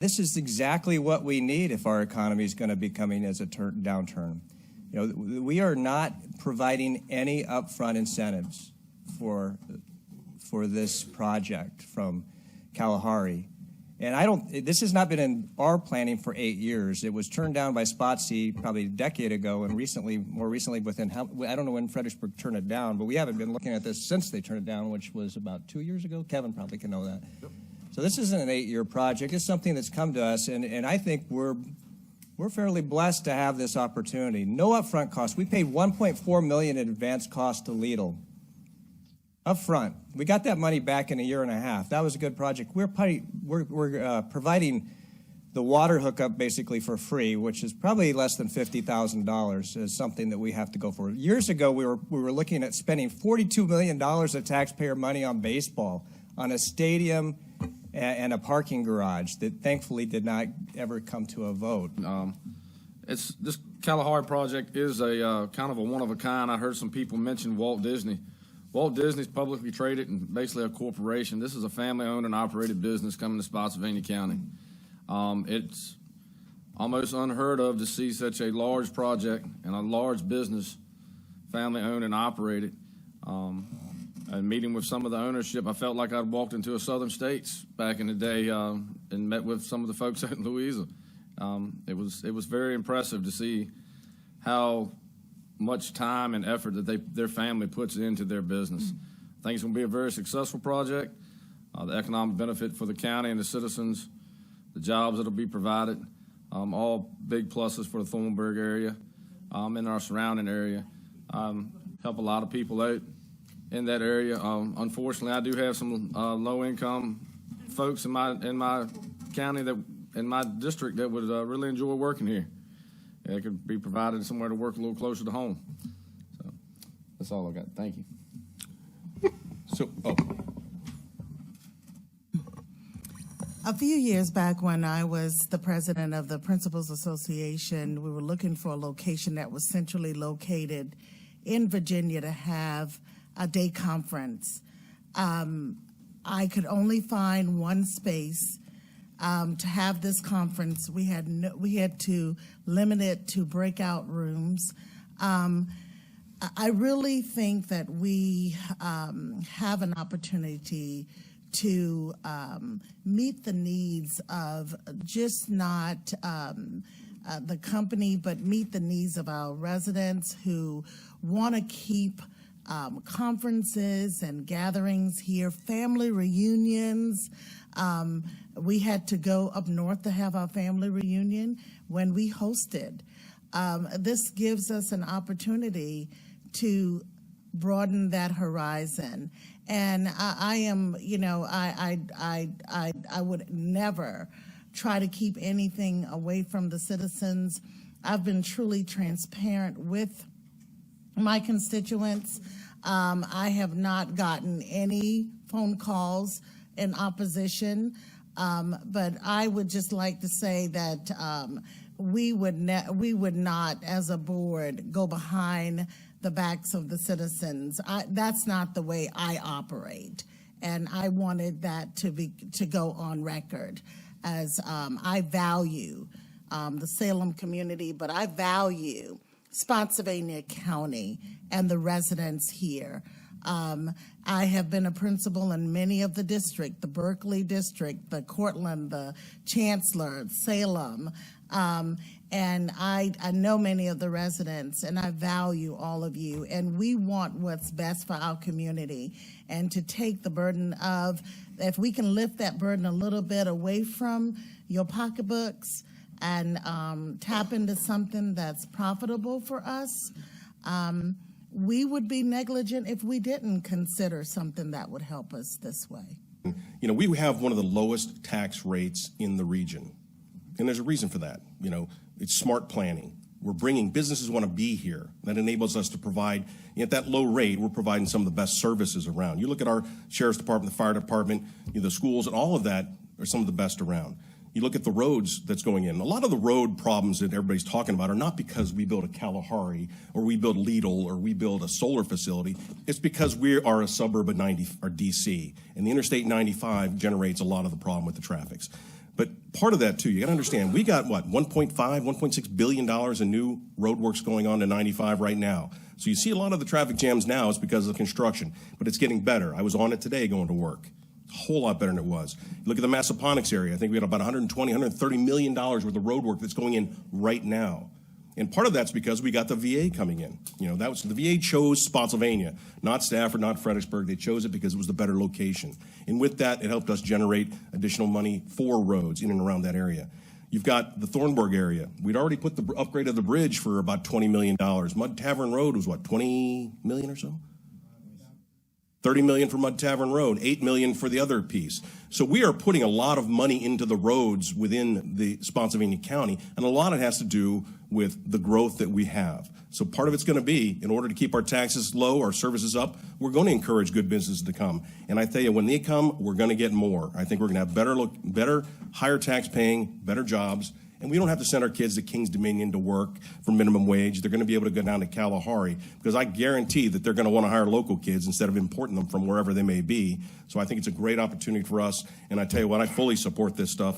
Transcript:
This is exactly what we need if our economy is going to be coming as a downturn. You know, we are not providing any upfront incentives for this project from Kalahari. And this has not been in our planning for 8 years. It was turned down by Spotsy probably a decade ago, and more recently I don't know when Fredericksburg turned it down, but we haven't been looking at this since they turned it down, which was about 2 years ago. Kevin probably can know that. Yep. So this isn't an 8-year project. It's something that's come to us, and I think we're fairly blessed to have this opportunity. No upfront cost. We paid $1.4 million in advance cost to Lidl. Up front. We got that money back in a year and a half. That was a good project. We're providing the water hookup basically for free, which is probably less than $50,000, is something that we have to go for. Years ago, we were looking at spending $42 million of taxpayer money on baseball, on a stadium and a parking garage that thankfully did not ever come to a vote. This Kalahari project is a kind of a one-of-a-kind. I heard some people mention Walt Disney. Walt Disney's publicly traded and basically a corporation. This is a family-owned and operated business coming to Spotsylvania County. It's almost unheard of to see such a large project and a large business, family-owned and operated. And meeting with some of the ownership, I felt like I'd walked into a southern states back in the day and met with some of the folks out in Louisa. It was very impressive to see how much time and effort that their family puts into their business. I think it's going to be a very successful project. The economic benefit for the county and the citizens, the jobs that will be provided, all big pluses for the Thornburg area and our surrounding area. Help a lot of people out in that area. Unfortunately, I do have some low-income folks in my county in my district that would really enjoy working here. It could be provided somewhere to work a little closer to home. So that's all I got. Thank you. A few years back when I was the president of the Principals Association, we were looking for a location that was centrally located in Virginia to have a day conference. I could only find one space to have this conference. We had to limit it to breakout rooms. I really think that we have an opportunity to meet the needs of just not the company, but meet the needs of our residents who want to keep conferences and gatherings here, family reunions. We had to go up north to have our family reunion when we hosted. This gives us an opportunity to broaden that horizon. And I would never try to keep anything away from the citizens. I've been truly transparent with my constituents. I have not gotten any phone calls in opposition, but I would just like to say that we would not, as a board, go behind the backs of the citizens. That's not the way I operate, and I wanted that to go on record, as I value the Salem community, but I value Spotsylvania County and the residents here. I have been a principal in many of the district, the Berkeley district, the Courtland, the Chancellor, Salem, and I know many of the residents, and I value all of you, and we want what's best for our community, and to take the burden of, if we can lift that burden a little bit away from your pocketbooks and tap into something that's profitable for us, we would be negligent if we didn't consider something that would help us this way. You know, we have one of the lowest tax rates in the region, and there's a reason for that. You know, it's smart planning. We're bringing businesses want to be here. That enables us to provide, at that low rate, we're providing some of the best services around. You look at our sheriff's department, the fire department, the schools, and all of that are some of the best around. You look at the roads that's going in. A lot of the road problems that everybody's talking about are not because we build a Kalahari or we build Lidl or we build a solar facility. It's because we are a suburb of D.C., and the Interstate 95 generates a lot of the problem with the traffic. But part of that too, you got to understand, we got what, 1.6 billion dollars in new roadworks going on to 95 right now. So you see a lot of the traffic jams now is because of construction, but it's getting better. I was on it today going to work. A whole lot better than it was. Look at the Massaponics area. I think we got about $130 million worth of road work that's going in right now. And part of that's because we got the VA coming in. You know, that was the VA chose Spotsylvania, not Stafford, not Fredericksburg. They chose it because it was the better location. And with that, it helped us generate additional money for roads in and around that area. You've got the Thornburg area. We'd already put the upgrade of the bridge for about $20 million. Mud Tavern Road was what, 20 million or so? 30 million for Mud Tavern Road, 8 million for the other piece. So we are putting a lot of money into the roads within the Spotsylvania County, and a lot of it has to do with the growth that we have. So part of it's going to be, in order to keep our taxes low, our services up, we're going to encourage good businesses to come. And I tell you, when they come, we're going to get more. I think we're going to have better, higher tax paying, better jobs. And we don't have to send our kids to King's Dominion to work for minimum wage. They're going to be able to go down to Kalahari, because I guarantee that they're going to want to hire local kids instead of importing them from wherever they may be. So I think it's a great opportunity for us. And I tell you what, I fully support this stuff.